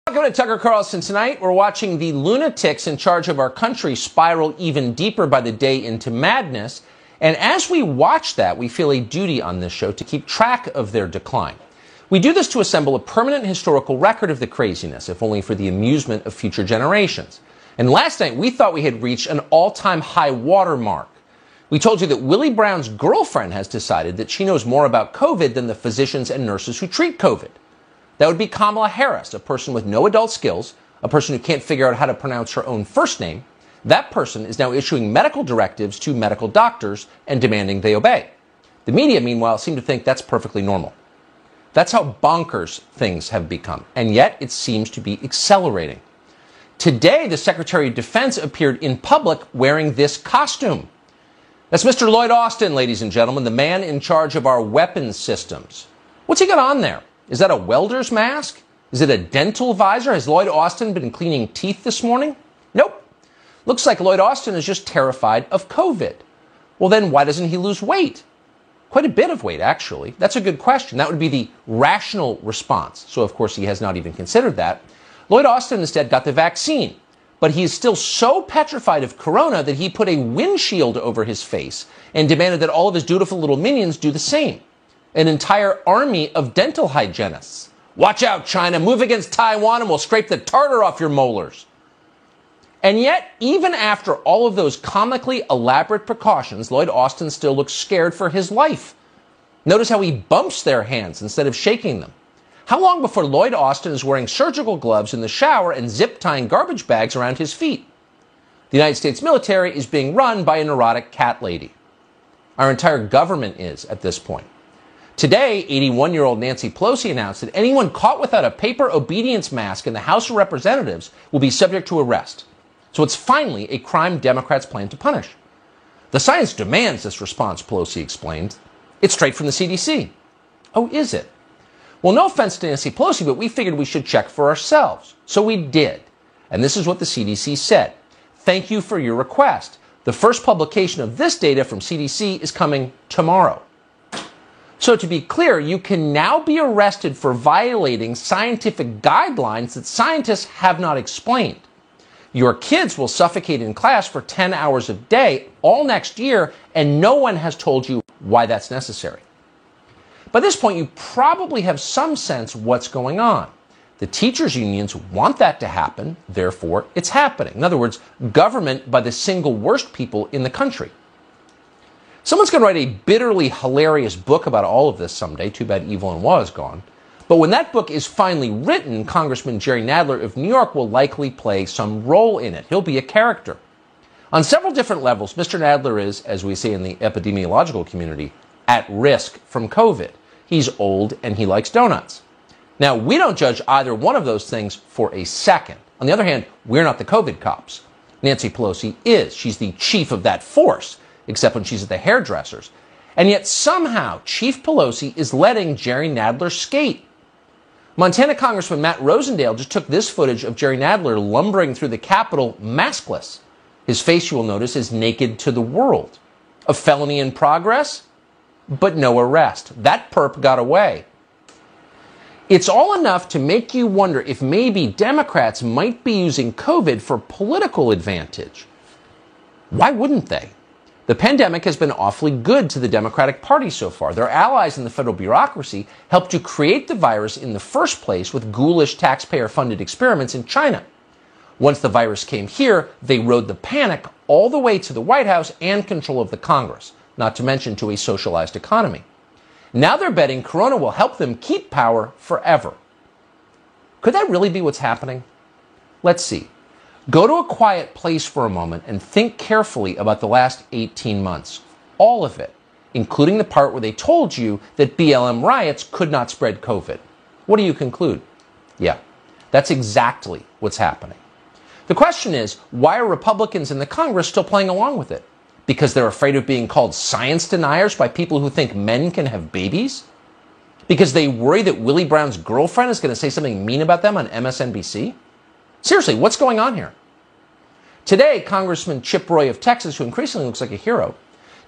Welcome to Tucker Carlson. Tonight, we're watching the lunatics in charge of our country spiral even deeper by the day into madness. And as we watch that, we feel a duty on this show to keep track of their decline. We do this to assemble a permanent historical record of the craziness, if only for the amusement of future generations. And last night, we thought we had reached an all-time high water mark. We told you that Willie Brown's girlfriend has decided that she knows more about COVID than the physicians and nurses who treat COVID. That would be Kamala Harris, a person with no adult skills, a person who can't figure out how to pronounce her own first name. That person is now issuing medical directives to medical doctors and demanding they obey. The media, meanwhile, seem to think that's perfectly normal. That's how bonkers things have become, and yet it seems to be accelerating. Today, the Secretary of Defense appeared in public wearing this costume. That's Mr. Lloyd Austin, ladies and gentlemen, the man in charge of our weapons systems. What's he got on there? Is that a welder's mask? Is it a dental visor? Has Lloyd Austin been cleaning teeth this morning? Nope. Looks like Lloyd Austin is just terrified of COVID. Well, then why doesn't he lose weight? Quite a bit of weight, actually. That's a good question. That would be the rational response. So, of course, he has not even considered that. Lloyd Austin instead got the vaccine. But he is still so petrified of corona that he put a windshield over his face and demanded that all of his dutiful little minions do the same. An entire army of dental hygienists. Watch out, China. Move against Taiwan and we'll scrape the tartar off your molars. And yet, even after all of those comically elaborate precautions, Lloyd Austin still looks scared for his life. Notice how he bumps their hands instead of shaking them. How long before Lloyd Austin is wearing surgical gloves in the shower and zip-tying garbage bags around his feet? The United States military is being run by a neurotic cat lady. Our entire government is at this point. Today, 81-year-old Nancy Pelosi announced that anyone caught without a paper obedience mask in the House of Representatives will be subject to arrest. So it's finally a crime Democrats plan to punish. The science demands this response, Pelosi explained. It's straight from the CDC. Oh, is it? Well, no offense to Nancy Pelosi, but we figured we should check for ourselves. So we did. And this is what the CDC said. Thank you for your request. The first publication of this data from CDC is coming tomorrow. So to be clear, you can now be arrested for violating scientific guidelines that scientists have not explained. Your kids will suffocate in class for 10 hours a day all next year, and no one has told you why that's necessary. By this point, you probably have some sense what's going on. The teachers' unions want that to happen, therefore it's happening. In other words, government by the single worst people in the country. Someone's going to write a bitterly hilarious book about all of this someday. Too bad Evelyn Waugh is gone. But when that book is finally written, Congressman Jerry Nadler of New York will likely play some role in it. He'll be a character. On several different levels, Mr. Nadler is, as we say in the epidemiological community, at risk from COVID. He's old and he likes donuts. Now, we don't judge either one of those things for a second. On the other hand, we're not the COVID cops. Nancy Pelosi is. She's the chief of that force, except when she's at the hairdressers. And yet somehow Chief Pelosi is letting Jerry Nadler skate. Montana Congressman Matt Rosendale just took this footage of Jerry Nadler lumbering through the Capitol maskless. His face, you will notice, is naked to the world. A felony in progress, but no arrest. That perp got away. It's all enough to make you wonder if maybe Democrats might be using COVID for political advantage. Why wouldn't they? The pandemic has been awfully good to the Democratic Party so far. Their allies in the federal bureaucracy helped to create the virus in the first place with ghoulish taxpayer-funded experiments in China. Once the virus came here, they rode the panic all the way to the White House and control of the Congress, not to mention to a socialized economy. Now they're betting Corona will help them keep power forever. Could that really be what's happening? Let's see. Go to a quiet place for a moment and think carefully about the last 18 months. All of it, including the part where they told you that BLM riots could not spread COVID. What do you conclude? Yeah, that's exactly what's happening. The question is, why are Republicans in the Congress still playing along with it? Because they're afraid of being called science deniers by people who think men can have babies? Because they worry that Willie Brown's girlfriend is going to say something mean about them on MSNBC? Seriously, what's going on here? Today, Congressman Chip Roy of Texas, who increasingly looks like a hero,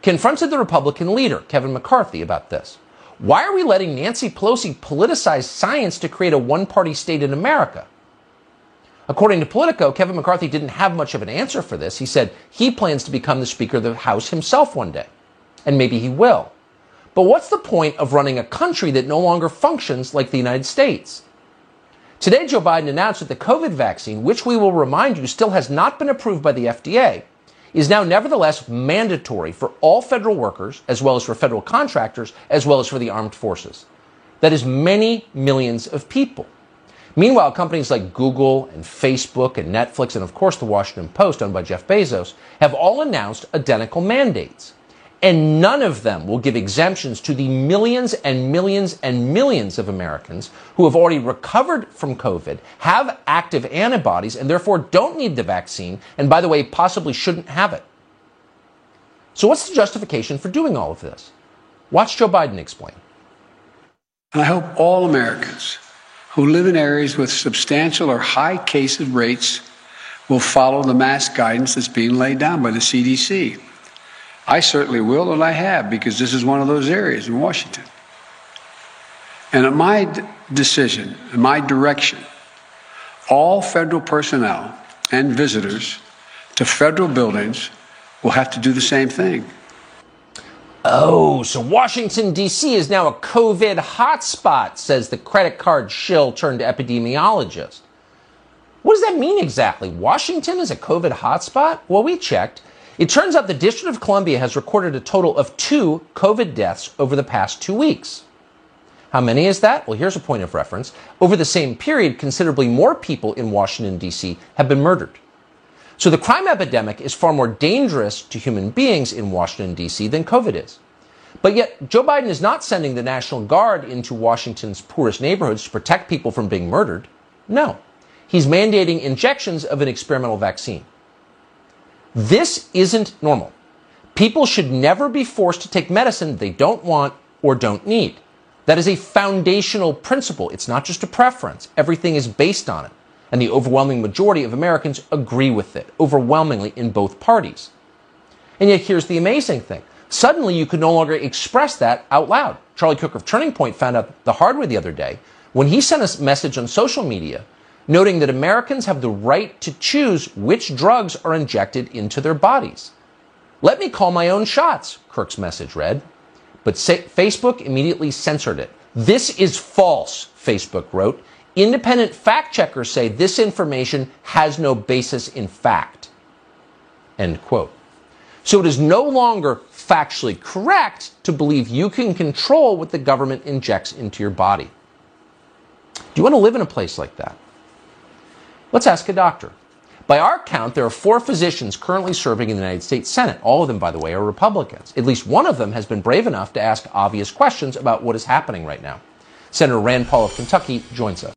confronted the Republican leader, Kevin McCarthy, about this. Why are we letting Nancy Pelosi politicize science to create a one-party state in America? According to Politico, Kevin McCarthy didn't have much of an answer for this. He said he plans to become the Speaker of the House himself one day. And maybe he will. But what's the point of running a country that no longer functions like the United States? Today, Joe Biden announced that the COVID vaccine, which we will remind you still has not been approved by the FDA, is now nevertheless mandatory for all federal workers, as well as for federal contractors, as well as for the armed forces. That is many millions of people. Meanwhile, companies like Google and Facebook and Netflix and, of course, the Washington Post, owned by Jeff Bezos, have all announced identical mandates. And none of them will give exemptions to the millions and millions and millions of Americans who have already recovered from COVID, have active antibodies, and therefore don't need the vaccine, and by the way, possibly shouldn't have it. So what's the justification for doing all of this? Watch Joe Biden explain. I hope all Americans who live in areas with substantial or high case rates will follow the mask guidance that's being laid down by the CDC. I certainly will, and I have, because this is one of those areas in Washington. And at my decision, in my direction, all federal personnel and visitors to federal buildings will have to do the same thing. Oh, so Washington, D.C. is now a COVID hotspot, says the credit card shill turned epidemiologist. What does that mean exactly? Washington is a COVID hotspot? Well, we checked. It turns out the District of Columbia has recorded a total of 2 COVID deaths over the past 2 weeks. How many is that? Well, here's a point of reference. Over the same period, considerably more people in Washington, D.C. have been murdered. So the crime epidemic is far more dangerous to human beings in Washington, D.C. than COVID is. But yet, Joe Biden is not sending the National Guard into Washington's poorest neighborhoods to protect people from being murdered. No. He's mandating injections of an experimental vaccine. This isn't normal. People should never be forced to take medicine they don't want or don't need. That is a foundational principle. It's not just a preference. Everything is based on it. And the overwhelming majority of Americans agree with it, overwhelmingly in both parties. And yet here's the amazing thing. Suddenly you could no longer express that out loud. Charlie Cook of Turning Point found out the hard way the other day when he sent a message on social media noting that Americans have the right to choose which drugs are injected into their bodies. Let me call my own shots, Kirk's message read. But Facebook immediately censored it. This is false, Facebook wrote. Independent fact checkers say this information has no basis in fact. End quote. So it is no longer factually correct to believe you can control what the government injects into your body. Do you want to live in a place like that? Let's ask a doctor. By our count, there are 4 physicians currently serving in the United States Senate. All of them, by the way, are Republicans. At least one of them has been brave enough to ask obvious questions about what is happening right now. Senator Rand Paul of Kentucky joins us.